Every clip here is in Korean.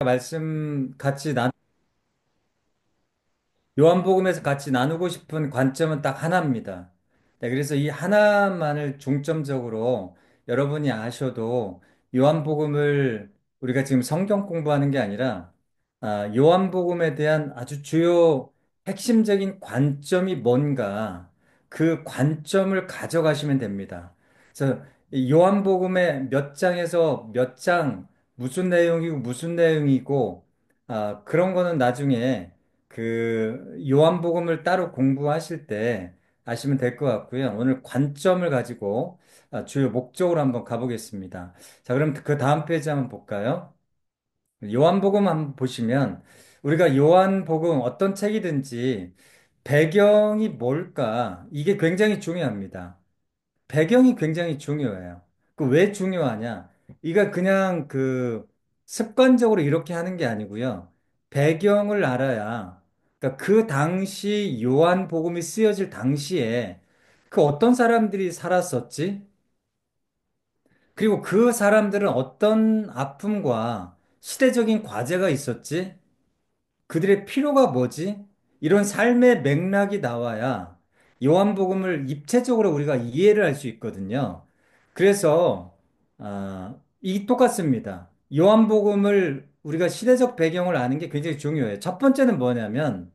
말씀 같이 요한복음에서 같이 나누고 싶은 관점은 딱 하나입니다. 네, 그래서 이 하나만을 중점적으로 여러분이 아셔도 요한복음을 우리가 지금 성경 공부하는 게 아니라 요한복음에 대한 아주 주요 핵심적인 관점이 뭔가 그 관점을 가져가시면 됩니다. 그래서 이 요한복음의 몇 장에서 몇 장 무슨 내용이고 무슨 내용이고 그런 거는 나중에 그 요한복음을 따로 공부하실 때 아시면 될 것 같고요. 오늘 관점을 가지고 주요 목적으로 한번 가보겠습니다. 자, 그럼 그 다음 페이지 한번 볼까요? 요한복음 한번 보시면 우리가 요한복음 어떤 책이든지 배경이 뭘까? 이게 굉장히 중요합니다. 배경이 굉장히 중요해요. 그 왜 중요하냐? 이가 그냥 그 습관적으로 이렇게 하는 게 아니고요. 배경을 알아야, 그러니까 그 당시 요한복음이 쓰여질 당시에 그 어떤 사람들이 살았었지? 그리고 그 사람들은 어떤 아픔과 시대적인 과제가 있었지? 그들의 필요가 뭐지? 이런 삶의 맥락이 나와야 요한복음을 입체적으로 우리가 이해를 할 수 있거든요. 그래서 이 똑같습니다. 요한복음을 우리가 시대적 배경을 아는 게 굉장히 중요해요. 첫 번째는 뭐냐면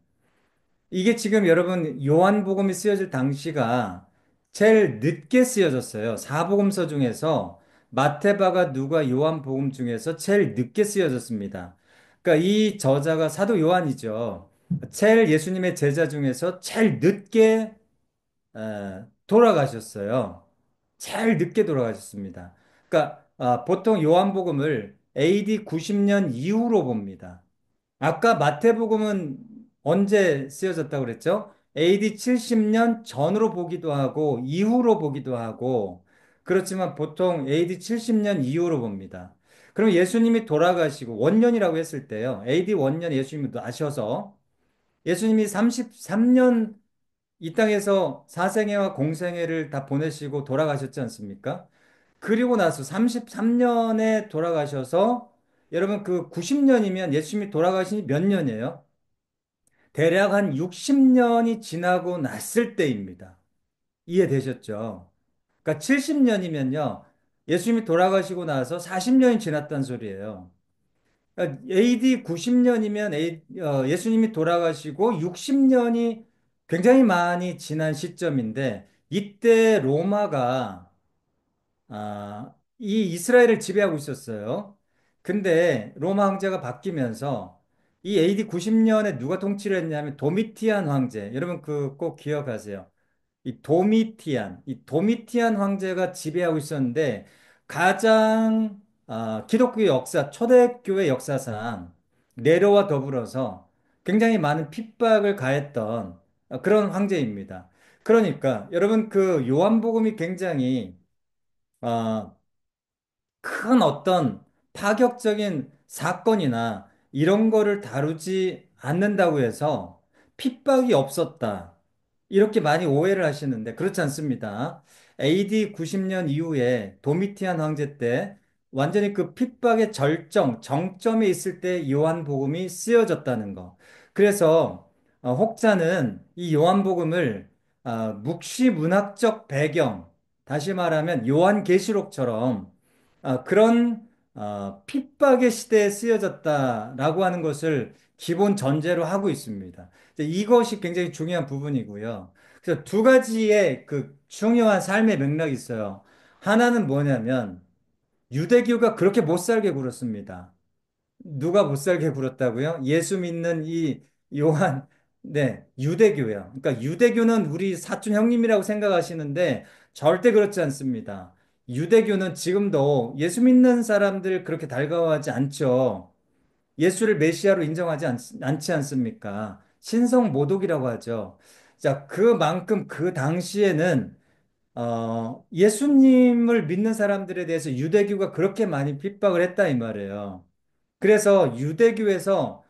이게 지금 여러분 요한복음이 쓰여질 당시가 제일 늦게 쓰여졌어요. 사복음서 중에서 마태바가 누가 요한복음 중에서 제일 늦게 쓰여졌습니다. 그러니까 이 저자가 사도 요한이죠. 제일 예수님의 제자 중에서 제일 늦게 돌아가셨어요. 제일 늦게 돌아가셨습니다. 그러니까 보통 요한복음을 AD 90년 이후로 봅니다. 아까 마태복음은 언제 쓰여졌다고 그랬죠? AD 70년 전으로 보기도 하고 이후로 보기도 하고 그렇지만 보통 AD 70년 이후로 봅니다. 그럼 예수님이 돌아가시고 원년이라고 했을 때요. AD 원년 예수님이 아셔서 예수님이 33년 이 땅에서 사생애와 공생애를 다 보내시고 돌아가셨지 않습니까? 그리고 나서 33년에 돌아가셔서 여러분 그 90년이면 예수님이 돌아가신 지 몇 년이에요? 대략 한 60년이 지나고 났을 때입니다. 이해되셨죠? 그러니까 70년이면요. 예수님이 돌아가시고 나서 40년이 지났다는 소리예요. 그러니까 AD 90년이면 예수님이 돌아가시고 60년이 굉장히 많이 지난 시점인데 이때 로마가 이 이스라엘을 지배하고 있었어요. 근데 로마 황제가 바뀌면서 이 AD 90년에 누가 통치를 했냐면 도미티안 황제. 여러분 그 꼭 기억하세요. 이 도미티안 황제가 지배하고 있었는데 가장 기독교 역사, 초대교회 역사상 네로와 더불어서 굉장히 많은 핍박을 가했던 그런 황제입니다. 그러니까 여러분 그 요한복음이 굉장히 어, 큰 어떤 파격적인 사건이나 이런 거를 다루지 않는다고 해서 핍박이 없었다. 이렇게 많이 오해를 하시는데 그렇지 않습니다. AD 90년 이후에 도미티안 황제 때 완전히 그 핍박의 정점에 있을 때 요한복음이 쓰여졌다는 거. 그래서 혹자는 이 요한복음을 묵시 문학적 배경, 다시 말하면 요한계시록처럼 그런 핍박의 시대에 쓰여졌다라고 하는 것을 기본 전제로 하고 있습니다. 이것이 굉장히 중요한 부분이고요. 그래서 두 가지의 그 중요한 삶의 맥락이 있어요. 하나는 뭐냐면 유대교가 그렇게 못 살게 굴었습니다. 누가 못 살게 굴었다고요? 예수 믿는 이 요한, 네, 유대교요. 그러니까 유대교는 우리 사촌 형님이라고 생각하시는데 절대 그렇지 않습니다. 유대교는 지금도 예수 믿는 사람들 그렇게 달가워하지 않죠. 예수를 메시아로 인정하지 않지 않습니까? 신성 모독이라고 하죠. 자, 그만큼 그 당시에는 예수님을 믿는 사람들에 대해서 유대교가 그렇게 많이 핍박을 했다 이 말이에요. 그래서 유대교에서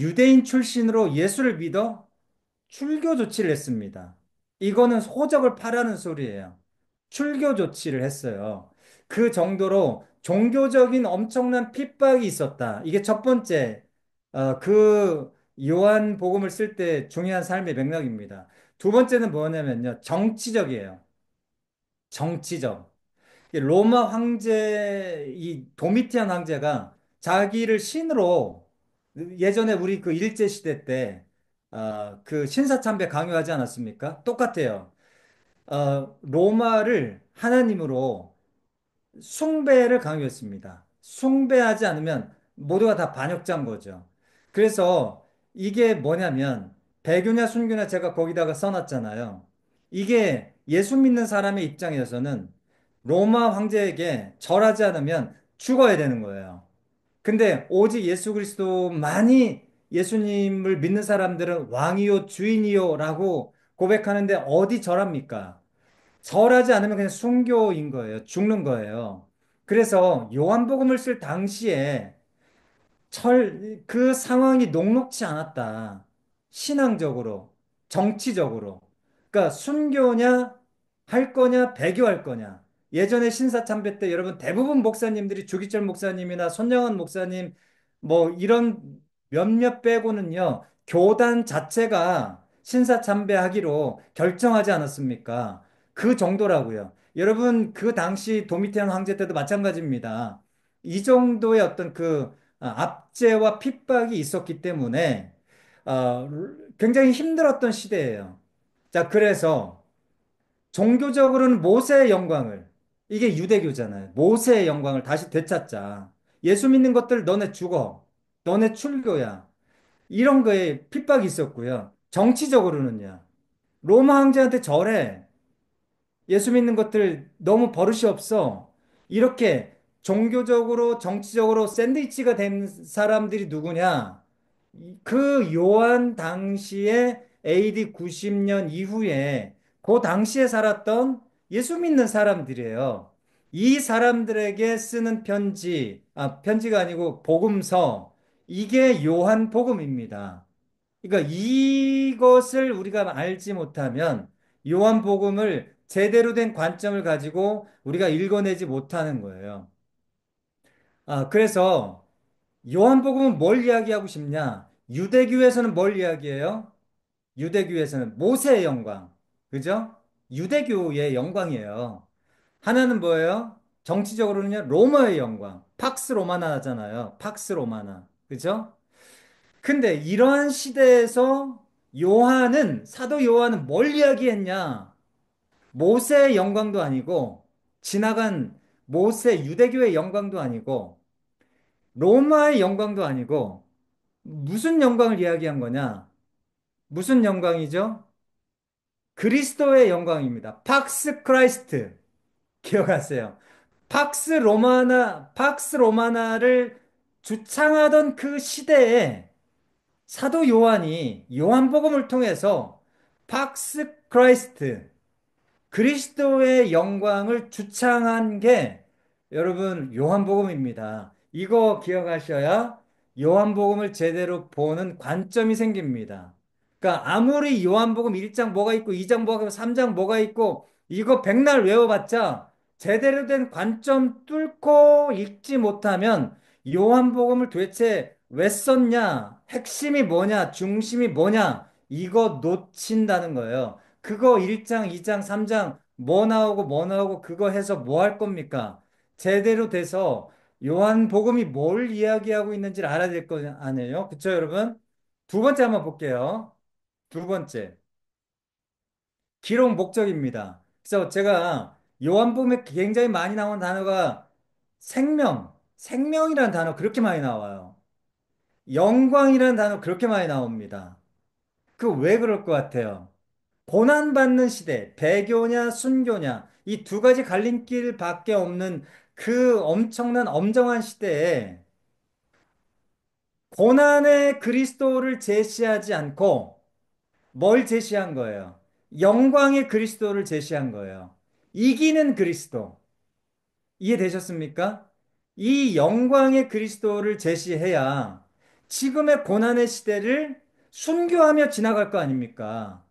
유대인 출신으로 예수를 믿어 출교 조치를 했습니다. 이거는 호적을 파라는 소리예요. 출교 조치를 했어요. 그 정도로 종교적인 엄청난 핍박이 있었다. 이게 첫 번째, 그 요한복음을 쓸 때 중요한 삶의 맥락입니다. 두 번째는 뭐냐면요. 정치적이에요. 정치적. 이 로마 황제, 이 도미티안 황제가 자기를 신으로 예전에 우리 그 일제시대 때, 그 신사참배 강요하지 않았습니까? 똑같아요. 로마를 하나님으로 숭배를 강요했습니다. 숭배하지 않으면 모두가 다 반역자인 거죠. 그래서 이게 뭐냐면 배교냐 순교냐 제가 거기다가 써놨잖아요. 이게 예수 믿는 사람의 입장에서는 로마 황제에게 절하지 않으면 죽어야 되는 거예요. 근데 오직 예수 그리스도만이 예수님을 믿는 사람들은 왕이요 주인이요라고 고백하는데 어디 절합니까? 절하지 않으면 그냥 순교인 거예요. 죽는 거예요. 그래서 요한복음을 쓸 당시에 그 상황이 녹록치 않았다. 신앙적으로, 정치적으로. 그러니까 순교냐, 할 거냐, 배교할 거냐. 예전에 신사참배 때 여러분 대부분 목사님들이 주기철 목사님이나 손영원 목사님 뭐 이런 몇몇 빼고는요, 교단 자체가 신사참배하기로 결정하지 않았습니까? 그 정도라고요. 여러분 그 당시 도미티안 황제 때도 마찬가지입니다. 이 정도의 어떤 그 압제와 핍박이 있었기 때문에 어, 굉장히 힘들었던 시대예요. 자, 그래서 종교적으로는 모세의 영광을, 이게 유대교잖아요. 모세의 영광을 다시 되찾자. 예수 믿는 것들 너네 죽어. 너네 출교야. 이런 거에 핍박이 있었고요. 정치적으로는요. 로마 황제한테 절해. 예수 믿는 것들 너무 버릇이 없어. 이렇게 종교적으로, 정치적으로 샌드위치가 된 사람들이 누구냐? 그 요한 당시에 AD 90년 이후에 그 당시에 살았던 예수 믿는 사람들이에요. 이 사람들에게 쓰는 편지, 편지가 아니고 복음서, 이게 요한 복음입니다. 그러니까 이것을 우리가 알지 못하면 요한복음을 제대로 된 관점을 가지고 우리가 읽어내지 못하는 거예요. 그래서 요한복음은 뭘 이야기하고 싶냐? 유대교에서는 뭘 이야기해요? 유대교에서는 모세의 영광. 그죠? 유대교의 영광이에요. 하나는 뭐예요? 정치적으로는요, 로마의 영광. 팍스 로마나잖아요. 팍스 로마나. 그죠? 근데 이러한 시대에서 사도 요한은 뭘 이야기했냐? 모세의 영광도 아니고, 지나간 모세 유대교의 영광도 아니고, 로마의 영광도 아니고, 무슨 영광을 이야기한 거냐? 무슨 영광이죠? 그리스도의 영광입니다. 팍스 크라이스트. 기억하세요. 팍스 로마나를 주창하던 그 시대에 사도 요한이 요한복음을 통해서 팍스 크라이스트, 그리스도의 영광을 주창한 게 여러분 요한복음입니다. 이거 기억하셔야 요한복음을 제대로 보는 관점이 생깁니다. 그러니까 아무리 요한복음 1장 뭐가 있고 2장 뭐가 있고 3장 뭐가 있고 이거 백날 외워봤자 제대로 된 관점 뚫고 읽지 못하면 요한복음을 도대체 왜 썼냐? 핵심이 뭐냐? 중심이 뭐냐? 이거 놓친다는 거예요. 그거 1장, 2장, 3장 뭐 나오고 뭐 나오고 그거 해서 뭐 할 겁니까? 제대로 돼서 요한복음이 뭘 이야기하고 있는지를 알아야 될 거 아니에요? 그쵸, 여러분? 두 번째 한번 볼게요. 두 번째. 기록 목적입니다. 그래서 제가 요한복음에 굉장히 많이 나오는 단어가 생명이라는 단어 그렇게 많이 나와요. 영광이라는 단어 그렇게 많이 나옵니다. 그 왜 그럴 것 같아요? 고난받는 시대, 배교냐, 순교냐, 이 두 가지 갈림길밖에 없는 그 엄청난 엄정한 시대에 고난의 그리스도를 제시하지 않고 뭘 제시한 거예요? 영광의 그리스도를 제시한 거예요. 이기는 그리스도. 이해되셨습니까? 이 영광의 그리스도를 제시해야 지금의 고난의 시대를 순교하며 지나갈 거 아닙니까?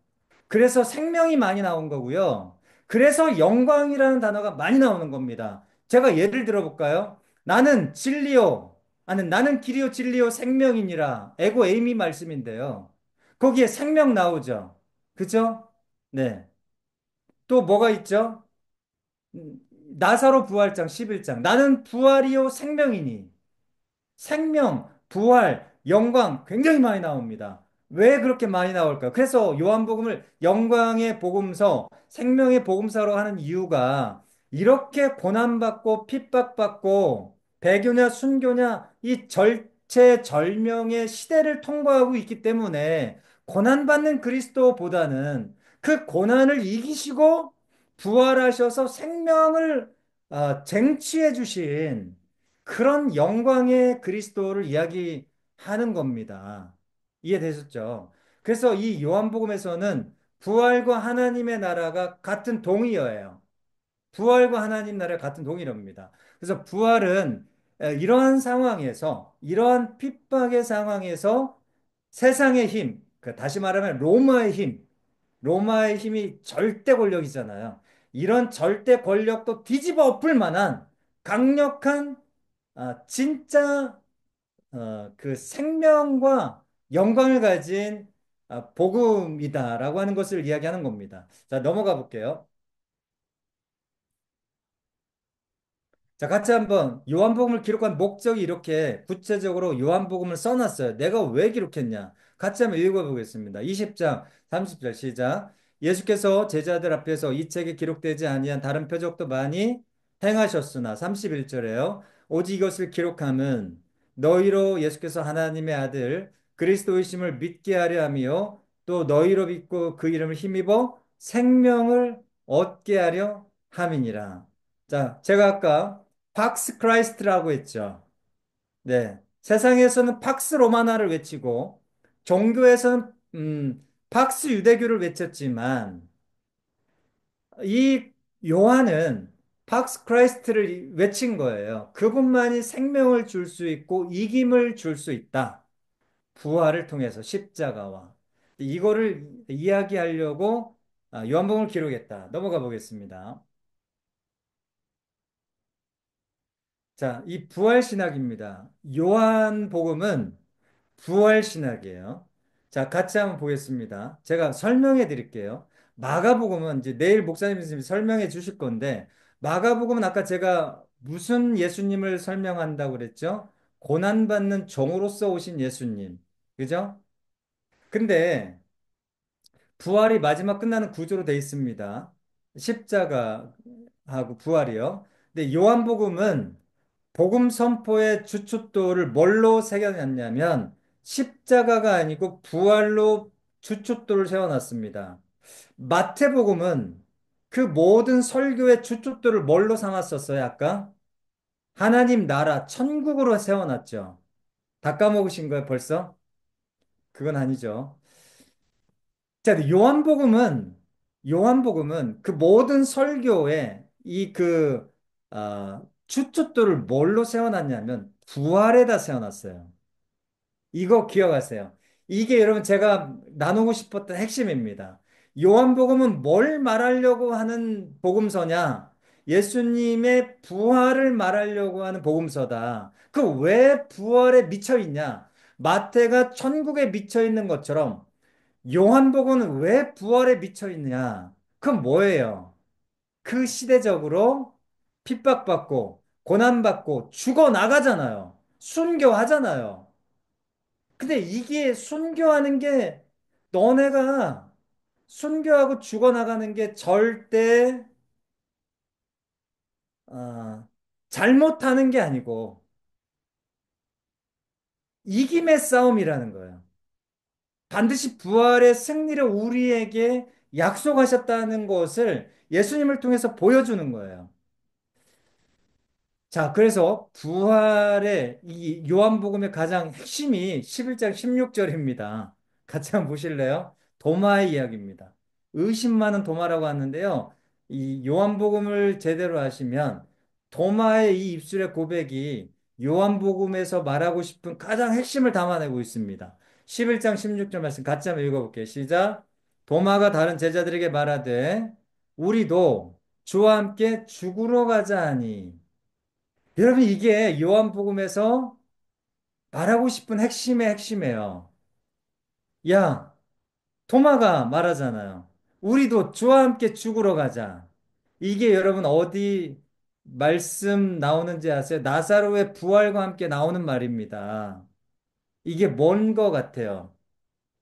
그래서 생명이 많이 나온 거고요. 그래서 영광이라는 단어가 많이 나오는 겁니다. 제가 예를 들어볼까요? 나는 진리요. 아니, 나는 길이요, 진리요, 생명이니라. 에고 에이미 말씀인데요. 거기에 생명 나오죠. 그죠? 네. 또 뭐가 있죠? 음, 나사로 부활장 11장. 나는 부활이요, 생명이니. 생명, 부활, 영광 굉장히 많이 나옵니다. 왜 그렇게 많이 나올까요? 그래서 요한복음을 영광의 복음서, 생명의 복음서로 하는 이유가 이렇게 고난받고 핍박받고 배교냐 순교냐 이 절체절명의 시대를 통과하고 있기 때문에 고난받는 그리스도보다는 그 고난을 이기시고 부활하셔서 생명을 쟁취해 주신 그런 영광의 그리스도를 이야기하는 겁니다. 이해되셨죠? 그래서 이 요한복음에서는 부활과 하나님의 나라가 같은 동의어예요. 부활과 하나님 나라가 같은 동의어입니다. 그래서 부활은 이러한 상황에서, 이러한 핍박의 상황에서 세상의 힘, 다시 말하면 로마의 힘이 절대 권력이잖아요. 이런 절대 권력도 뒤집어 엎을 만한 강력한 진짜 그 생명과 영광을 가진 복음이다라고 하는 것을 이야기하는 겁니다. 자, 넘어가 볼게요. 자, 같이 한번 요한복음을 기록한 목적이 이렇게 구체적으로 요한복음을 써놨어요. 내가 왜 기록했냐? 같이 한번 읽어보겠습니다. 20장 30절 시작. 예수께서 제자들 앞에서 이 책에 기록되지 아니한 다른 표적도 많이 행하셨으나 31절에요. 오직 이것을 기록함은 너희로 예수께서 하나님의 아들 그리스도이심을 믿게 하려 함이요 또 너희로 믿고 그 이름을 힘입어 생명을 얻게 하려 함이니라. 자, 제가 아까 팍스 크라이스트라고 했죠. 네. 세상에서는 팍스 로마나를 외치고 종교에서는 팍스 유대교를 외쳤지만 이 요한은 팍스 크라이스트를 외친 거예요. 그분만이 생명을 줄 수 있고 이김을 줄 수 있다. 부활을 통해서 십자가와 이거를 이야기하려고 요한복음을 기록했다. 넘어가 보겠습니다. 자, 이 부활 신학입니다. 요한복음은 부활 신학이에요. 자, 같이 한번 보겠습니다. 제가 설명해 드릴게요. 마가복음은 이제 내일 목사님이 설명해 주실 건데, 마가복음은 아까 제가 무슨 예수님을 설명한다고 그랬죠? 고난받는 종으로서 오신 예수님. 그죠? 근데 부활이 마지막 끝나는 구조로 돼 있습니다. 십자가하고 부활이요. 근데 요한복음은 복음 선포의 주춧돌을 뭘로 새겨놨냐면 십자가가 아니고 부활로 주춧돌을 세워놨습니다. 마태복음은 그 모든 설교의 주춧돌을 뭘로 삼았었어요, 아까? 하나님 나라, 천국으로 세워놨죠. 다 까먹으신 거예요, 벌써? 그건 아니죠. 자, 근데 요한복음은 그 모든 설교에 주춧돌을 뭘로 세워놨냐면 부활에다 세워놨어요. 이거 기억하세요. 이게 여러분 제가 나누고 싶었던 핵심입니다. 요한복음은 뭘 말하려고 하는 복음서냐? 예수님의 부활을 말하려고 하는 복음서다. 그 왜 부활에 미쳐 있냐? 마태가 천국에 미쳐 있는 것처럼 요한복음은 왜 부활에 미쳐 있느냐? 그건 뭐예요? 그 시대적으로 핍박받고 고난받고 죽어 나가잖아요. 순교하잖아요. 근데 이게 순교하는 게 너네가 순교하고 죽어나가는 게 절대 어, 잘못하는 게 아니고 이김의 싸움이라는 거예요. 반드시 부활의 승리를 우리에게 약속하셨다는 것을 예수님을 통해서 보여주는 거예요. 자, 그래서 부활의 이 요한복음의 가장 핵심이 11장 16절입니다. 같이 한번 보실래요? 도마의 이야기입니다. 의심 많은 도마라고 하는데요. 이 요한복음을 제대로 하시면 도마의 이 입술의 고백이 요한복음에서 말하고 싶은 가장 핵심을 담아내고 있습니다. 11장 16절 말씀 같이 한번 읽어볼게요. 시작. 도마가 다른 제자들에게 말하되 우리도 주와 함께 죽으러 가자 하니 여러분, 이게 요한복음에서 말하고 싶은 핵심의 핵심이에요. 야, 토마가 말하잖아요. 우리도 주와 함께 죽으러 가자. 이게 여러분 어디 말씀 나오는지 아세요? 나사로의 부활과 함께 나오는 말입니다. 이게 뭔 거 같아요?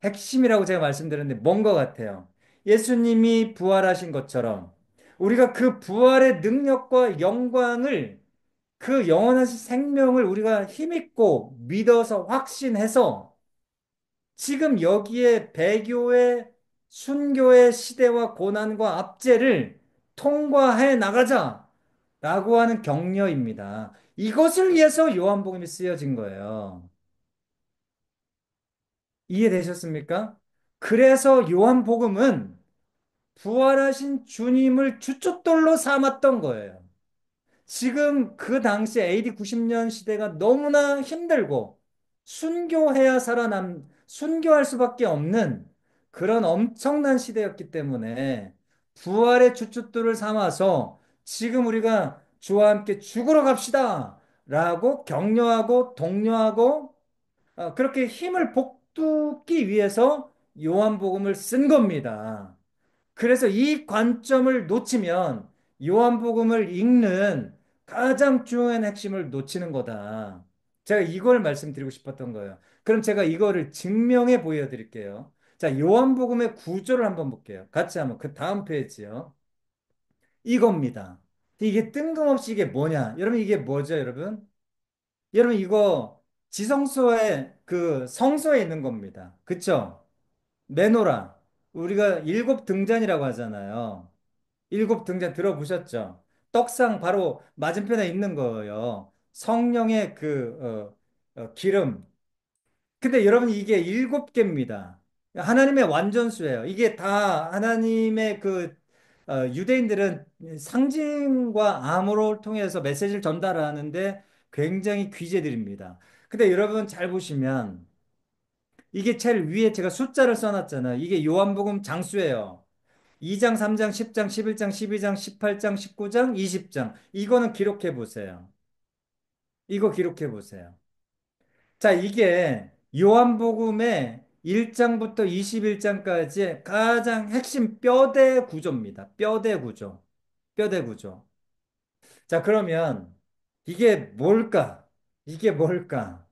핵심이라고 제가 말씀드렸는데 뭔 거 같아요? 예수님이 부활하신 것처럼 우리가 그 부활의 능력과 영광을 그 영원하신 생명을 우리가 힘있고 믿어서 확신해서 지금 여기에 배교의 순교의 시대와 고난과 압제를 통과해 나가자라고 하는 격려입니다. 이것을 위해서 요한복음이 쓰여진 거예요. 이해되셨습니까? 그래서 요한복음은 부활하신 주님을 주춧돌로 삼았던 거예요. 지금 그 당시 AD 90년 시대가 너무나 힘들고 순교할 수밖에 없는 그런 엄청난 시대였기 때문에 부활의 주춧돌을 삼아서 지금 우리가 주와 함께 죽으러 갑시다 라고 격려하고 독려하고 그렇게 힘을 북돋기 위해서 요한복음을 쓴 겁니다. 그래서 이 관점을 놓치면 요한복음을 읽는 가장 중요한 핵심을 놓치는 거다. 제가 이걸 말씀드리고 싶었던 거예요. 그럼 제가 이거를 증명해 보여드릴게요. 자, 요한복음의 구조를 한번 볼게요. 같이 한번 그 다음 페이지요. 이겁니다. 이게 뜬금없이 이게 뭐냐? 여러분 이게 뭐죠, 여러분? 여러분 이거 지성소에 그 성소에 있는 겁니다. 그쵸? 메노라. 우리가 일곱 등잔이라고 하잖아요. 일곱 등잔 들어보셨죠? 떡상 바로 맞은편에 있는 거예요. 성령의 기름. 근데 여러분 이게 일곱 개입니다. 하나님의 완전수예요. 이게 다 하나님의 유대인들은 상징과 암호를 통해서 메시지를 전달하는데 굉장히 귀재들입니다. 근데 여러분 잘 보시면 이게 제일 위에 제가 숫자를 써놨잖아요. 이게 요한복음 장수예요. 2장, 3장, 10장, 11장, 12장, 18장, 19장, 20장. 이거는 기록해 보세요. 이거 기록해 보세요. 자, 이게 요한복음의 1장부터 21장까지의 가장 핵심 뼈대 구조입니다. 뼈대 구조. 뼈대 구조. 자, 그러면 이게 뭘까? 이게 뭘까?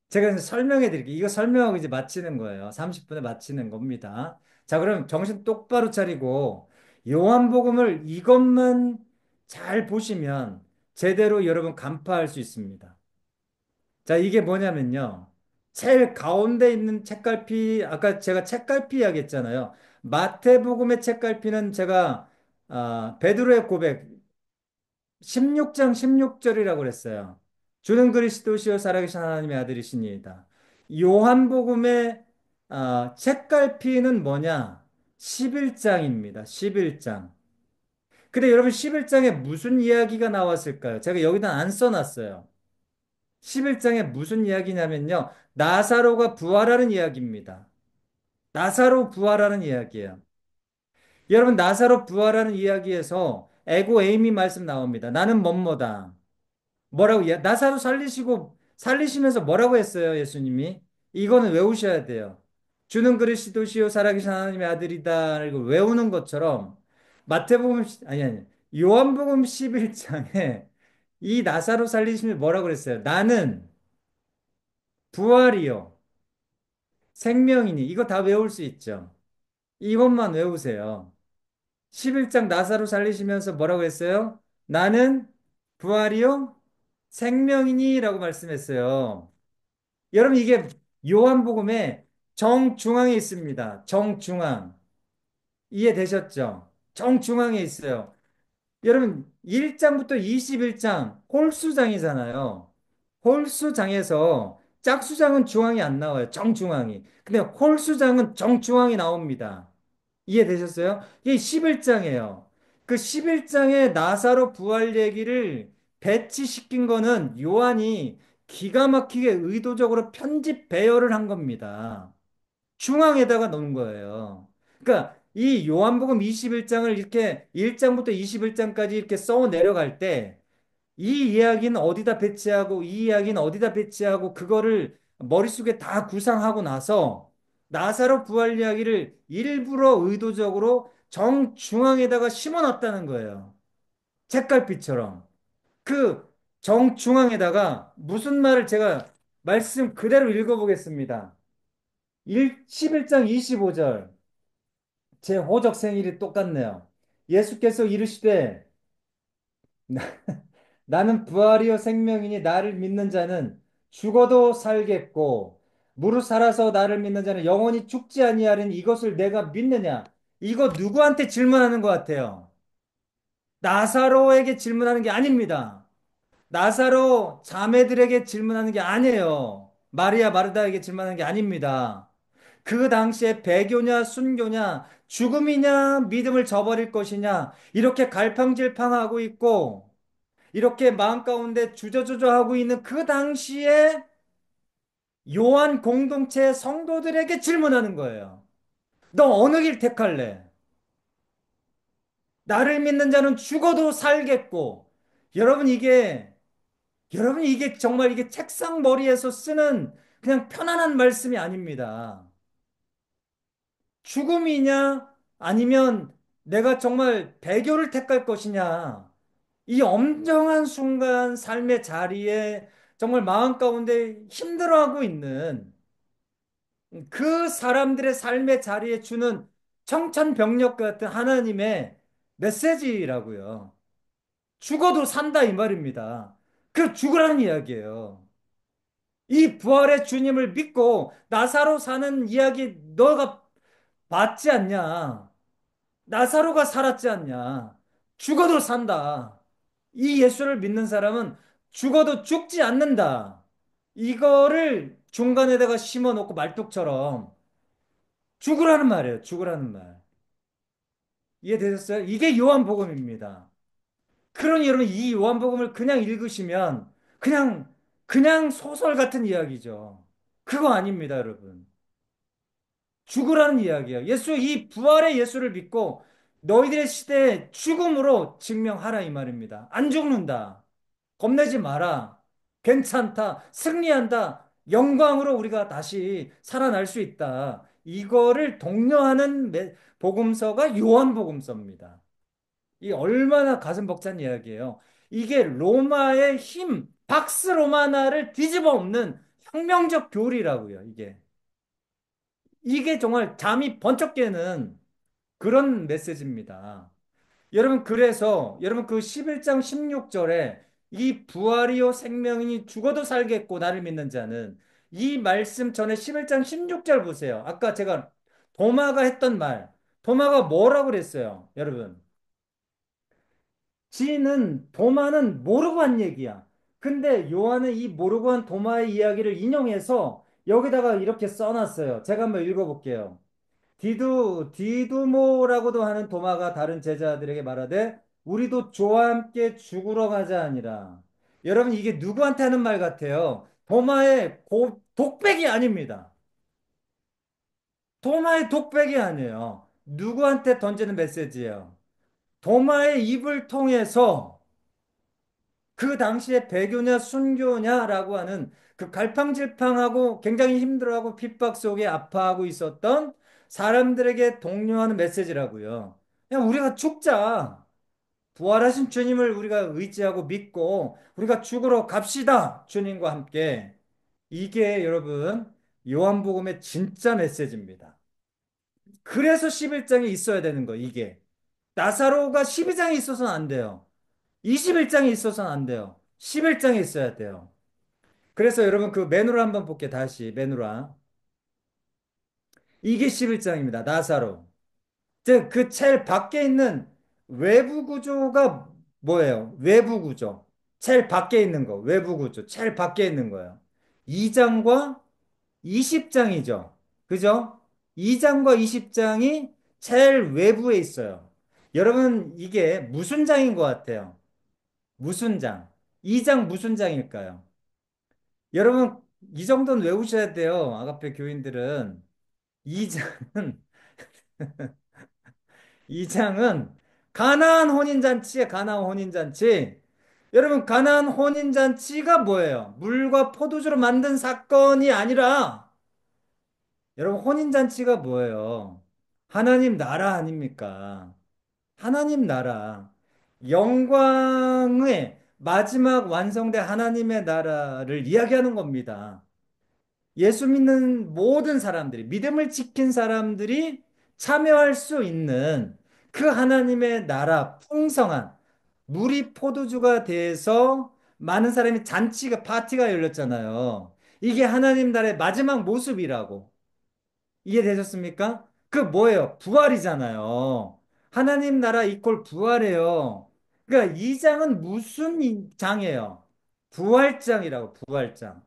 제가 이제 설명해 드릴게요. 이거 설명하고 이제 마치는 거예요. 30분에 마치는 겁니다. 자, 그럼 정신 똑바로 차리고 요한복음을 이것만 잘 보시면 제대로 여러분 간파할 수 있습니다. 자, 이게 뭐냐면요. 제일 가운데 있는 책갈피, 아까 제가 책갈피 이야기했잖아요. 마태복음의 책갈피는 제가 베드로의 고백 16장 16절이라고 그랬어요. 주는 그리스도시요 살아계신 하나님의 아들이시니이다. 요한복음의 책갈피는 뭐냐? 11장입니다. 11장. 근데 여러분 11장에 무슨 이야기가 나왔을까요? 제가 여기다 안 써놨어요. 11장에 무슨 이야기냐면요. 나사로가 부활하는 이야기입니다. 나사로 부활하는 이야기예요. 여러분 나사로 부활하는 이야기에서 에고 에이미 말씀 나옵니다. 나는 뭐뭐다. 뭐라고, 나사로 살리시면서 뭐라고 했어요, 예수님이? 이거는 외우셔야 돼요. 주는 그리스도시요, 살아계신 하나님의 아들이다. 이거 외우는 것처럼, 아니, 요한복음 11장에 이 나사로 살리심이 뭐라고 그랬어요? 나는 부활이요, 생명이니. 이거 다 외울 수 있죠. 이것만 외우세요. 11장 나사로 살리시면서 뭐라고 했어요? 나는 부활이요, 생명이니라고 말씀했어요. 여러분, 이게 요한복음의 정중앙에 있습니다. 정중앙. 이해되셨죠? 정중앙에 있어요. 여러분, 1장부터 21장 홀수장이잖아요. 홀수장에서 짝수장은 중앙이 안 나와요. 정중앙이. 근데 홀수장은 정중앙이 나옵니다. 이해되셨어요? 이게 11장이에요. 그 11장의 나사로 부활 얘기를 배치시킨 거는 요한이 기가 막히게 의도적으로 편집 배열을 한 겁니다. 중앙에다가 놓은 거예요. 그러니까 이 요한복음 21장을 이렇게 1장부터 21장까지 이렇게 써 내려갈 때 이 이야기는 어디다 배치하고 이 이야기는 어디다 배치하고 그거를 머릿속에 다 구상하고 나서 나사로 부활 이야기를 일부러 의도적으로 정중앙에다가 심어놨다는 거예요. 책갈피처럼. 그 정중앙에다가 무슨 말을 제가 말씀 그대로 읽어보겠습니다. 11장 25절. 제 호적 생일이 똑같네요. 예수께서 이르시되 나는 부활이요 생명이니 나를 믿는 자는 죽어도 살겠고 무릇 살아서 나를 믿는 자는 영원히 죽지 아니하리니 이것을 내가 믿느냐? 이거 누구한테 질문하는 것 같아요? 나사로에게 질문하는 게 아닙니다. 나사로 자매들에게 질문하는 게 아니에요. 마리아 마르다에게 질문하는 게 아닙니다. 그 당시에 배교냐 순교냐 죽음이냐 믿음을 저버릴 것이냐 이렇게 갈팡질팡하고 있고 이렇게 마음 가운데 주저주저하고 있는 그 당시에 요한 공동체 성도들에게 질문하는 거예요. 너 어느 길 택할래? 나를 믿는 자는 죽어도 살겠고 여러분 이게 정말 이게 책상 머리에서 쓰는 그냥 편안한 말씀이 아닙니다. 죽음이냐 아니면 내가 정말 배교를 택할 것이냐 이 엄정한 순간 삶의 자리에 정말 마음 가운데 힘들어하고 있는 그 사람들의 삶의 자리에 주는 청천벽력 같은 하나님의 메시지라고요. 죽어도 산다 이 말입니다. 그 죽으라는 이야기예요. 이 부활의 주님을 믿고 나사로 사는 이야기 너가 봤지 않냐? 나사로가 살았지 않냐? 죽어도 산다. 이 예수를 믿는 사람은 죽어도 죽지 않는다. 이거를 중간에다가 심어 놓고 말뚝처럼 죽으라는 말이에요. 죽으라는 말. 이해되셨어요? 이게 요한복음입니다. 그러니 여러분 이 요한복음을 그냥 읽으시면 그냥 소설 같은 이야기죠. 그거 아닙니다, 여러분. 죽으라는 이야기예요. 이 부활의 예수를 믿고 너희들의 시대에 죽음으로 증명하라 이 말입니다. 안 죽는다. 겁내지 마라. 괜찮다. 승리한다. 영광으로 우리가 다시 살아날 수 있다. 이거를 독려하는 복음서가 요한복음서입니다. 이 얼마나 가슴 벅찬 이야기예요. 이게 로마의 힘, 박스 로마나를 뒤집어 엎는 혁명적 교리라고요, 이게. 이게 정말 잠이 번쩍 깨는 그런 메시지입니다. 여러분, 그래서 여러분 그 11장 16절에 이 부활이요 생명이니 죽어도 살겠고 나를 믿는 자는 이 말씀 전에 11장 16절 보세요. 아까 제가 도마가 했던 말. 도마가 뭐라고 그랬어요? 여러분. 도마는 모르고 한 얘기야. 근데 요한은 이 모르고 한 도마의 이야기를 인용해서 여기다가 이렇게 써놨어요. 제가 한번 읽어볼게요. 디두모라고도 하는 도마가 다른 제자들에게 말하되 우리도 주와 함께 죽으러 가자 아니라. 여러분 이게 누구한테 하는 말 같아요? 독백이 아닙니다. 도마의 독백이 아니에요. 누구한테 던지는 메시지예요? 도마의 입을 통해서 그 당시에 배교냐 순교냐라고 하는 그 갈팡질팡하고 굉장히 힘들어하고 핍박 속에 아파하고 있었던 사람들에게 독려하는 메시지라고요. 그냥 우리가 죽자. 부활하신 주님을 우리가 의지하고 믿고 우리가 죽으러 갑시다. 주님과 함께. 이게 여러분 요한복음의 진짜 메시지입니다. 그래서 11장에 있어야 되는 거 이게. 나사로가 12장에 있어서는 안 돼요. 21장에 있어서는 안 돼요. 11장에 있어야 돼요. 그래서 여러분 그 매누라 한번 볼게요. 다시 매누라. 이게 11장입니다. 나사로. 즉 그 첼 밖에 있는 외부 구조가 뭐예요? 외부 구조. 첼 밖에 있는 거. 외부 구조. 첼 밖에 있는 거예요. 2장과 20장이죠. 그죠? 2장과 20장이 첼 외부에 있어요. 여러분 이게 무슨 장인 것 같아요? 무슨 장? 2장 무슨 장일까요? 여러분, 이 정도는 외우셔야 돼요. 아가페 교인들은. 2장은, 이장은 가나안 혼인잔치에 가나안 혼인잔치. 여러분, 가나안 혼인잔치가 뭐예요? 물과 포도주로 만든 사건이 아니라, 여러분, 혼인잔치가 뭐예요? 하나님 나라 아닙니까? 하나님 나라. 영광의 마지막 완성된 하나님의 나라를 이야기하는 겁니다. 예수 믿는 모든 사람들이, 믿음을 지킨 사람들이 참여할 수 있는 그 하나님의 나라, 풍성한 물이 포도주가 돼서 많은 사람이 잔치가, 파티가 열렸잖아요. 이게 하나님 나라의 마지막 모습이라고. 이해되셨습니까? 그 뭐예요? 부활이잖아요. 하나님 나라 이퀄 부활이에요. 그러니까 이 장은 무슨 장이에요? 부활장이라고, 부활장.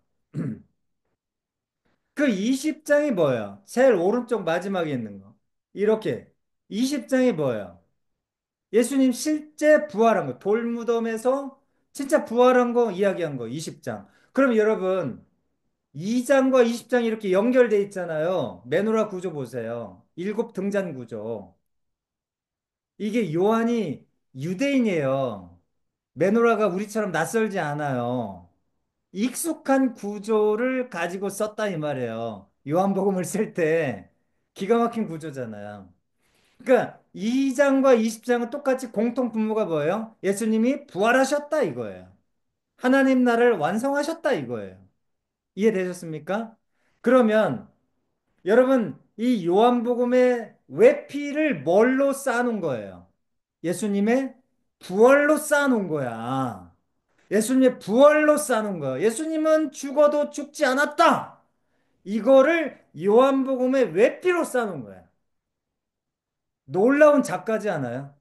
그 20장이 뭐예요? 제일 오른쪽 마지막에 있는 거. 이렇게. 20장이 뭐예요? 예수님 실제 부활한 거. 돌무덤에서 진짜 부활한 거 이야기한 거. 20장. 그럼 여러분, 2장과 20장이 이렇게 연결돼 있잖아요. 메노라 구조 보세요. 일곱 등잔 구조. 이게 요한이 유대인이에요. 메노라가 우리처럼 낯설지 않아요. 익숙한 구조를 가지고 썼다 이 말이에요. 요한복음을 쓸 때 기가 막힌 구조잖아요. 그러니까 2장과 20장은 똑같이 공통 분모가 뭐예요? 예수님이 부활하셨다 이거예요. 하나님 나라를 완성하셨다 이거예요. 이해되셨습니까? 그러면 여러분 이 요한복음의 외피를 뭘로 쌓아놓은 거예요? 예수님의 부활로 쌓아놓은 거야. 예수님의 부활로 쌓아놓은 거야. 예수님은 죽어도 죽지 않았다. 이거를 요한복음의 외피로 쌓아놓은 거야. 놀라운 작가지 않아요?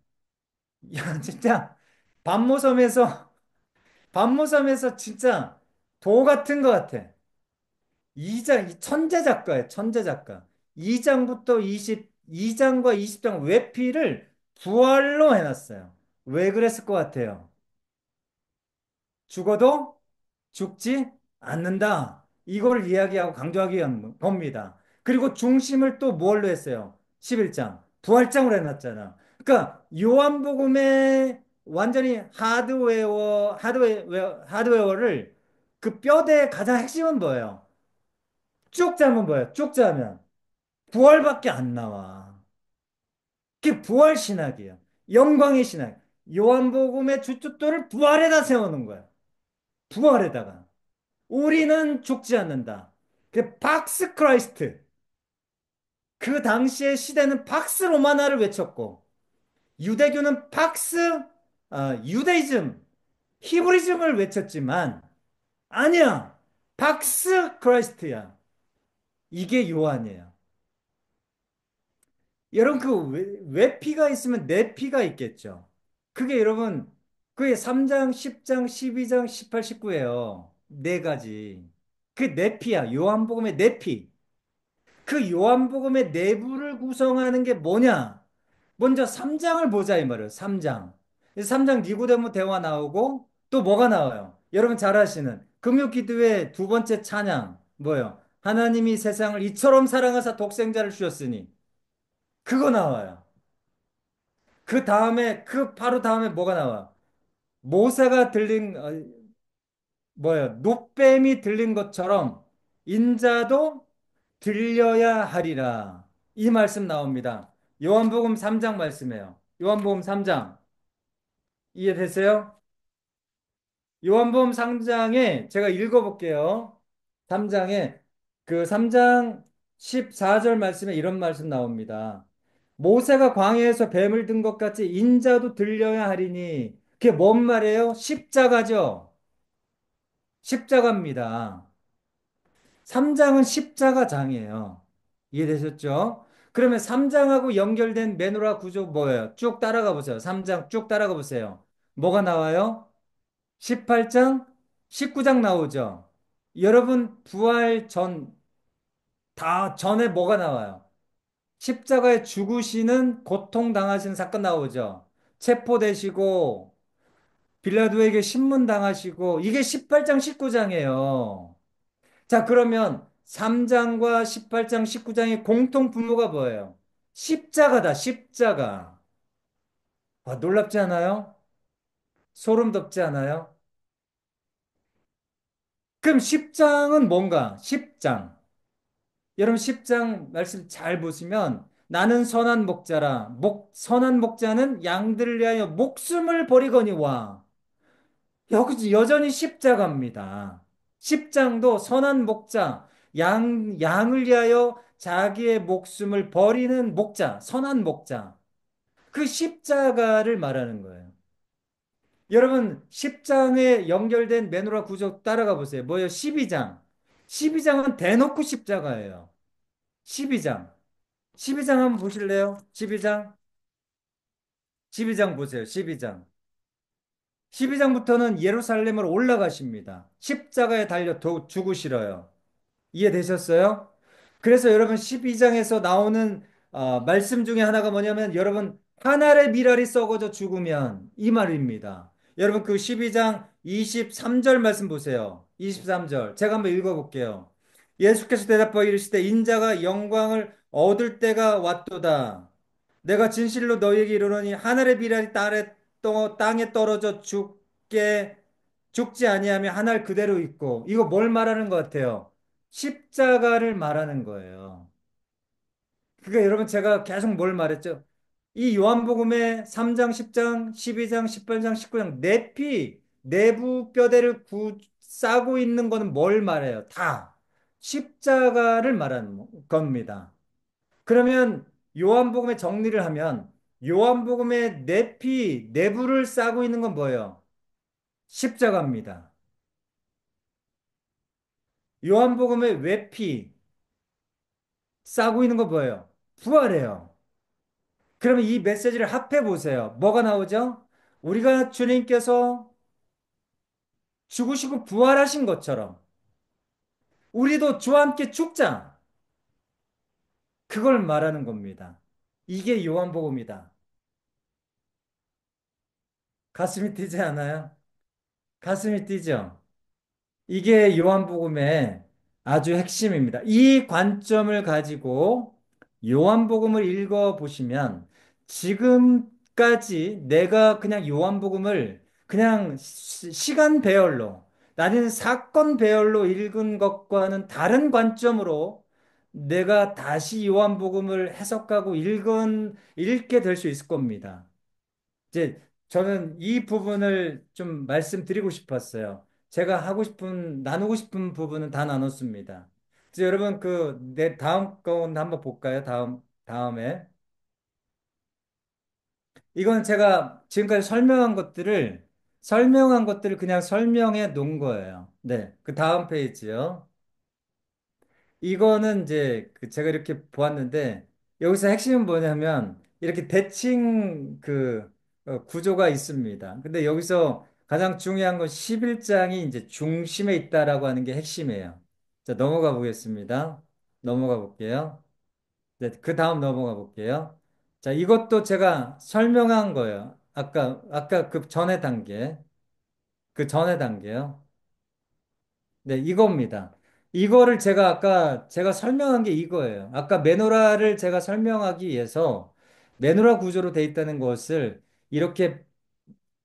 야, 진짜 반모섬에서 반모섬에서 진짜 도 같은 것 같아. 2장 천재 작가예요. 천재 작가. 2장부터 2장과 20장 외피를 부활로 해놨어요. 왜 그랬을 것 같아요? 죽어도 죽지 않는다. 이걸 이야기하고 강조하기 위한 겁니다. 그리고 중심을 또 뭘로 했어요? 11장. 부활장으로 해놨잖아. 그러니까 요한복음의 완전히 하드웨어를 그 뼈대의 가장 핵심은 뭐예요? 쭉 짜면 뭐예요? 쭉 짜면 부활밖에 안 나와. 그게 부활 신학이에요. 영광의 신학. 요한복음의 주춧돌을 부활에다 세우는 거야. 부활에다가. 우리는 죽지 않는다. 그 박스 크라이스트. 그 당시의 시대는 박스 로마나를 외쳤고, 유대교는 박스 유대이즘, 히브리즘을 외쳤지만, 아니야. 박스 크라이스트야. 이게 요한이에요. 여러분, 그 외피가 있으면 내피가 있겠죠. 그게 여러분, 그게 3장, 10장, 12장, 18, 19예요. 네 가지. 그 내피야. 요한복음의 내피. 그 요한복음의 내부를 구성하는 게 뭐냐? 먼저 3장을 보자 이 말이에요. 3장. 3장 니고데모 대화 나오고 또 뭐가 나와요? 여러분 잘 아시는 금요기도의 두 번째 찬양 뭐예요? 하나님이 세상을 이처럼 사랑하사 독생자를 주셨으니 그거 나와요. 그 다음에 그 바로 다음에 뭐가 나와요? 모세가 들린 뭐예요? 노뱀이 들린 것처럼 인자도 들려야 하리라. 이 말씀 나옵니다. 요한복음 3장 말씀이에요. 요한복음 3장. 이해되세요? 요한복음 3장에 제가 읽어볼게요. 3장에 그 3장 14절 말씀에 이런 말씀 나옵니다. 모세가 광야에서 뱀을 든 것 같이 인자도 들려야 하리니 그게 뭔 말이에요? 십자가죠. 십자가입니다. 3장은 십자가장이에요. 이해되셨죠? 그러면 3장하고 연결된 메노라 구조 뭐예요? 쭉 따라가 보세요. 3장 쭉 따라가 보세요. 뭐가 나와요? 18장, 19장 나오죠? 여러분, 부활 다 전에 뭐가 나와요? 십자가에 죽으시는 고통당하시는 사건 나오죠? 체포되시고, 빌라도에게 신문당하시고, 이게 18장, 19장이에요. 자, 그러면 3장과 18장, 19장의 공통 분모가 뭐예요? 십자가다, 십자가. 아, 놀랍지 않아요? 소름 돋지 않아요? 그럼 십장은 뭔가? 십장. 여러분 십장 말씀 잘 보시면 나는 선한 목자라. 선한 목자는 양들을 위하여 목숨을 버리거니와. 여기 여전히 십자가입니다. 십장도 선한 목자, 양을 위하여 자기의 목숨을 버리는 목자, 선한 목자. 그 십자가를 말하는 거예요. 여러분, 10장에 연결된 메노라 구조 따라가 보세요. 뭐예요? 12장. 12장은 대놓고 십자가예요. 12장. 12장 한번 보실래요? 12장. 12장 보세요. 12장. 12장부터는 예루살렘으로 올라가십니다. 십자가에 달려 죽으시러요. 이해되셨어요? 그래서 여러분 12장에서 나오는 말씀 중에 하나가 뭐냐면 여러분 한 알의 밀알이 썩어져 죽으면 이 말입니다. 여러분 그 12장 23절 말씀 보세요. 23절 제가 한번 읽어볼게요. 예수께서 대답하여 이르시되 인자가 영광을 얻을 때가 왔도다. 내가 진실로 너희에게 이르노니 하늘의 비랄이 땅에 떨어져 죽지 아니하며 하늘 그대로 있고 이거 뭘 말하는 것 같아요? 십자가를 말하는 거예요. 그러니까 여러분 제가 계속 뭘 말했죠? 이 요한복음의 3장, 10장, 12장, 18장, 19장 내피 내부 뼈대를 싸고 있는 거는 뭘 말해요? 다 십자가를 말하는 겁니다. 그러면 요한복음의 정리를 하면 요한복음의 내피 내부를 싸고 있는 건 뭐예요? 십자가입니다. 요한복음의 외피 싸고 있는 건 뭐예요? 부활이에요. 그러면 이 메시지를 합해 보세요. 뭐가 나오죠? 우리가 주님께서 죽으시고 부활하신 것처럼 우리도 주와 함께 죽자. 그걸 말하는 겁니다. 이게 요한복음이다. 가슴이 뛰지 않아요? 가슴이 뛰죠? 이게 요한복음의 아주 핵심입니다. 이 관점을 가지고 요한복음을 읽어 보시면 지금까지 내가 그냥 요한복음을 그냥 시간 배열로 나는 사건 배열로 읽은 것과는 다른 관점으로 내가 다시 요한복음을 해석하고 읽게 될 수 있을 겁니다. 이제 저는 이 부분을 좀 말씀드리고 싶었어요. 제가 나누고 싶은 부분은 다 나눴습니다. 이제 여러분, 내 다음 건 한번 볼까요? 다음에. 이건 제가 지금까지 설명한 것들을 그냥 설명해 놓은 거예요. 네. 그 다음 페이지요. 이거는 이제 제가 이렇게 보았는데 여기서 핵심은 뭐냐면 이렇게 대칭 구조가 있습니다. 근데 여기서 가장 중요한 건 11장이 이제 중심에 있다라고 하는 게 핵심이에요. 자, 넘어가 보겠습니다. 넘어가 볼게요. 네, 그 다음 넘어가 볼게요. 자, 이것도 제가 설명한 거예요. 아까 그 전의 단계. 그 전의 단계요. 네, 이겁니다. 이거를 제가 설명한 게 이거예요. 아까 메노라를 제가 설명하기 위해서 메노라 구조로 돼 있다는 것을 이렇게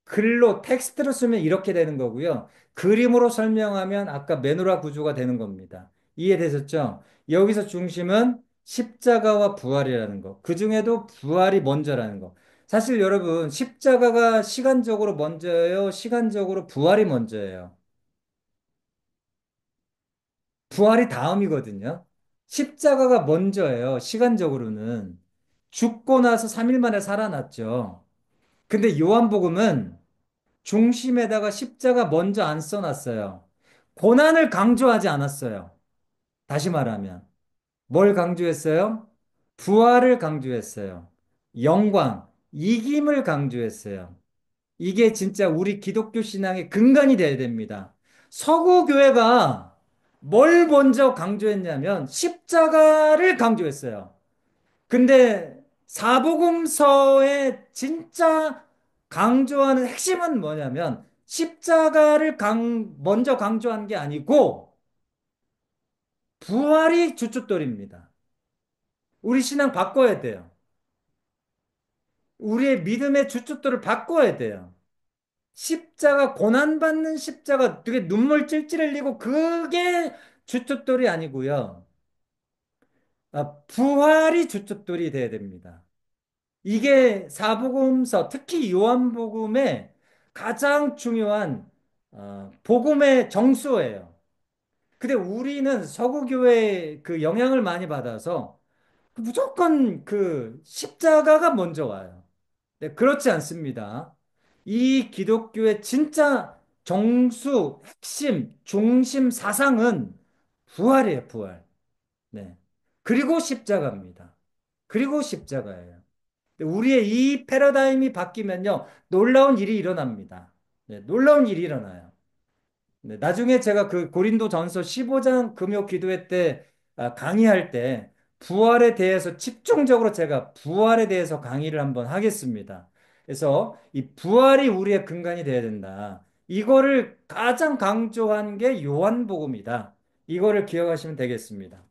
글로 텍스트로 쓰면 이렇게 되는 거고요. 그림으로 설명하면 아까 메노라 구조가 되는 겁니다. 이해되셨죠? 여기서 중심은 십자가와 부활이라는 거. 그 중에도 부활이 먼저라는 거. 사실 여러분, 십자가가 시간적으로 먼저예요? 시간적으로 부활이 먼저예요? 부활이 다음이거든요. 십자가가 먼저예요. 시간적으로는. 죽고 나서 3일 만에 살아났죠. 근데 요한복음은 중심에다가 십자가 먼저 안 써놨어요. 고난을 강조하지 않았어요. 다시 말하면. 뭘 강조했어요? 부활을 강조했어요. 영광, 이김을 강조했어요. 이게 진짜 우리 기독교 신앙의 근간이 돼야 됩니다. 서구 교회가 뭘 먼저 강조했냐면 십자가를 강조했어요. 근데 사복음서의 진짜 강조하는 핵심은 뭐냐면 십자가를 먼저 강조한 게 아니고 부활이 주춧돌입니다. 우리 신앙 바꿔야 돼요. 우리의 믿음의 주춧돌을 바꿔야 돼요. 십자가, 고난받는 십자가, 되게 눈물 찔찔 흘리고, 그게 주춧돌이 아니고요. 부활이 주춧돌이 돼야 됩니다. 이게 사복음서, 특히 요한복음의 가장 중요한 복음의 정수예요. 근데 우리는 서구교회 그 영향을 많이 받아서 무조건 그 십자가가 먼저 와요. 네, 그렇지 않습니다. 이 기독교의 진짜 정수, 핵심, 중심 사상은 부활이에요, 부활. 네. 그리고 십자가입니다. 그리고 십자가예요. 우리의 이 패러다임이 바뀌면요, 놀라운 일이 일어납니다. 네, 놀라운 일이 일어나요. 네, 나중에 제가 그 고린도전서 15장 금요 기도회 때 강의할 때 부활에 대해서 집중적으로 제가 부활에 대해서 강의를 한번 하겠습니다. 그래서 이 부활이 우리의 근간이 돼야 된다. 이거를 가장 강조한 게 요한복음이다. 이거를 기억하시면 되겠습니다.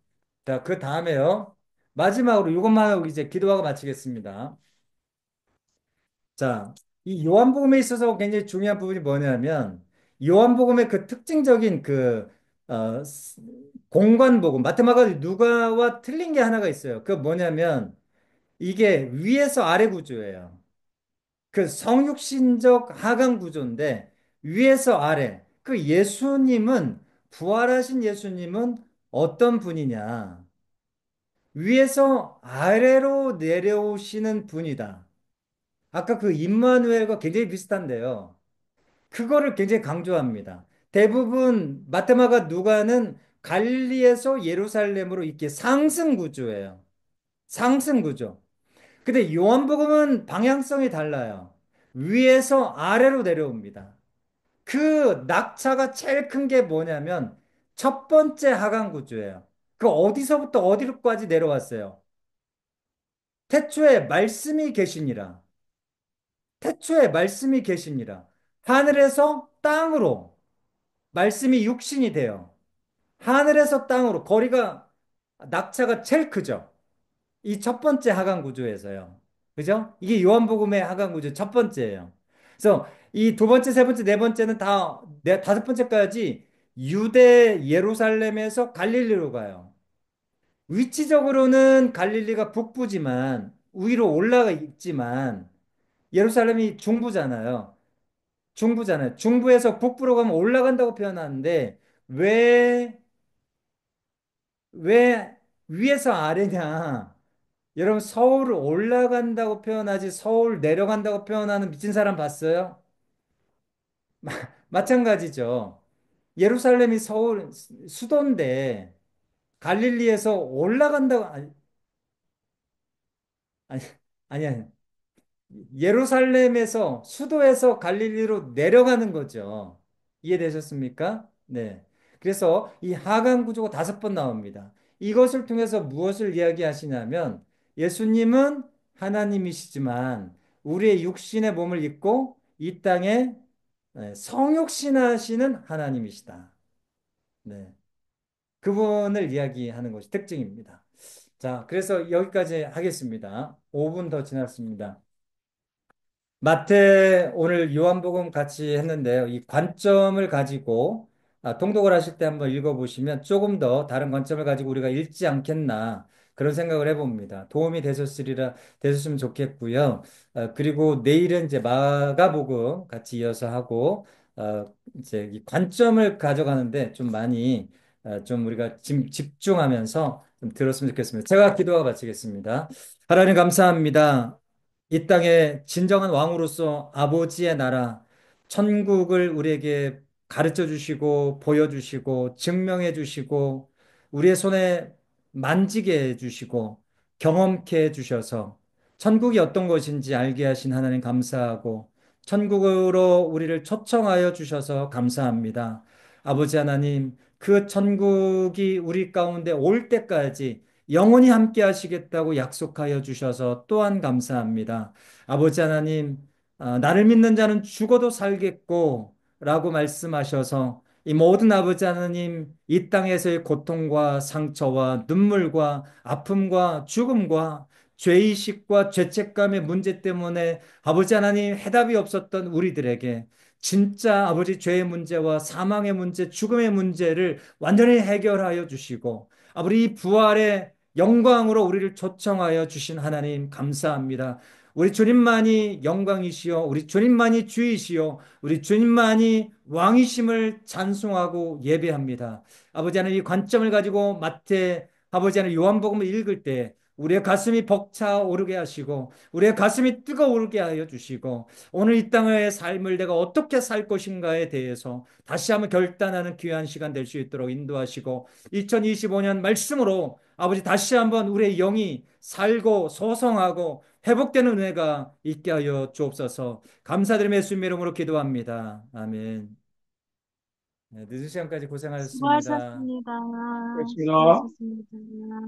자, 그 다음에요. 마지막으로 이것만 하고 이제 기도하고 마치겠습니다. 자, 이 요한복음에 있어서 굉장히 중요한 부분이 뭐냐면 요한복음의 그 특징적인 그 공관복음 마테마가 누가와 틀린 게 하나가 있어요. 그 뭐냐면 이게 위에서 아래 구조예요. 그 성육신적 하강 구조인데 위에서 아래. 그 예수님은 부활하신 예수님은 어떤 분이냐? 위에서 아래로 내려오시는 분이다. 아까 그 임마누엘과 굉장히 비슷한데요. 그거를 굉장히 강조합니다. 대부분 마테마가 누가는 갈릴리에서 예루살렘으로 이렇게 상승 구조예요. 상승 구조. 근데 요한복음은 방향성이 달라요. 위에서 아래로 내려옵니다. 그 낙차가 제일 큰 게 뭐냐면 첫 번째 하강 구조예요. 그 어디서부터 어디로까지 내려왔어요? 태초에 말씀이 계시니라. 태초에 말씀이 계시니라. 하늘에서 땅으로 말씀이 육신이 돼요. 하늘에서 땅으로 거리가 낙차가 제일 크죠. 이 첫 번째 하강 구조에서요. 그죠? 이게 요한복음의 하강 구조 첫 번째예요. 그래서 이 두 번째, 세 번째, 네 번째는 다, 다섯 번째까지 유대 예루살렘에서 갈릴리로 가요. 위치적으로는 갈릴리가 북부지만 위로 올라가 있지만 예루살렘이 중부잖아요. 중부잖아요. 중부에서 북부로 가면 올라간다고 표현하는데 왜, 왜 위에서 아래냐? 여러분 서울 올라간다고 표현하지 서울 내려간다고 표현하는 미친 사람 봤어요? 마찬가지죠. 예루살렘이 서울 수도인데 갈릴리에서 올라간다고 아니 아니 예루살렘에서 수도에서 갈릴리로 내려가는 거죠. 이해되셨습니까? 네. 그래서 이 하강 구조가 다섯 번 나옵니다. 이것을 통해서 무엇을 이야기하시냐면 예수님은 하나님이시지만 우리의 육신의 몸을 입고 이 땅에 성육신하시는 하나님이시다. 네. 그분을 이야기하는 것이 특징입니다. 자, 그래서 여기까지 하겠습니다. 5분 더 지났습니다. 마태 오늘 요한복음 같이 했는데요. 이 관점을 가지고 통독을 하실 때 한번 읽어보시면 조금 더 다른 관점을 가지고 우리가 읽지 않겠나 그런 생각을 해봅니다. 도움이 되셨으면 좋겠고요. 그리고 내일은 이제 마가복음 같이 이어서 하고 어, 이제 이 관점을 가져가는데 좀 많이 좀 우리가 집중하면서 좀 들었으면 좋겠습니다. 제가 기도하고 마치겠습니다. 하나님 감사합니다. 이 땅에 진정한 왕으로서 아버지의 나라, 천국을 우리에게 가르쳐 주시고, 보여주시고, 증명해 주시고, 우리의 손에 만지게 해 주시고, 경험케 해 주셔서, 천국이 어떤 것인지 알게 하신 하나님 감사하고, 천국으로 우리를 초청하여 주셔서 감사합니다. 아버지 하나님, 그 천국이 우리 가운데 올 때까지 영원히 함께 하시겠다고 약속하여 주셔서 또한 감사합니다. 아버지 하나님, 나를 믿는 자는 죽어도 살겠고, 라고 말씀하셔서 이 모든 아버지 하나님, 이 땅에서의 고통과 상처와 눈물과 아픔과 죽음과 죄의식과 죄책감의 문제 때문에 아버지 하나님 해답이 없었던 우리들에게 진짜 아버지 죄의 문제와 사망의 문제, 죽음의 문제를 완전히 해결하여 주시고 아버지 이 부활의 영광으로 우리를 초청하여 주신 하나님 감사합니다. 우리 주님만이 영광이시요, 우리 주님만이 주이시요, 우리 주님만이 왕이심을 찬송하고 예배합니다. 아버지 하나님 이 관점을 가지고 마태 아버지 하나님 요한복음을 읽을 때 우리의 가슴이 벅차오르게 하시고 우리의 가슴이 뜨거울게 하여 주시고 오늘 이 땅의 삶을 내가 어떻게 살 것인가에 대해서 다시 한번 결단하는 귀한 시간 될 수 있도록 인도하시고 2025년 말씀으로 아버지 다시 한번 우리의 영이 살고 소성하고 회복되는 은혜가 있게 하여 주옵소서. 감사드리며 예수님 이름으로 기도합니다. 아멘. 네, 늦은 시간까지 고생하셨습니다. 수고하셨습니다. 그렇습니다. 수고하셨습니다.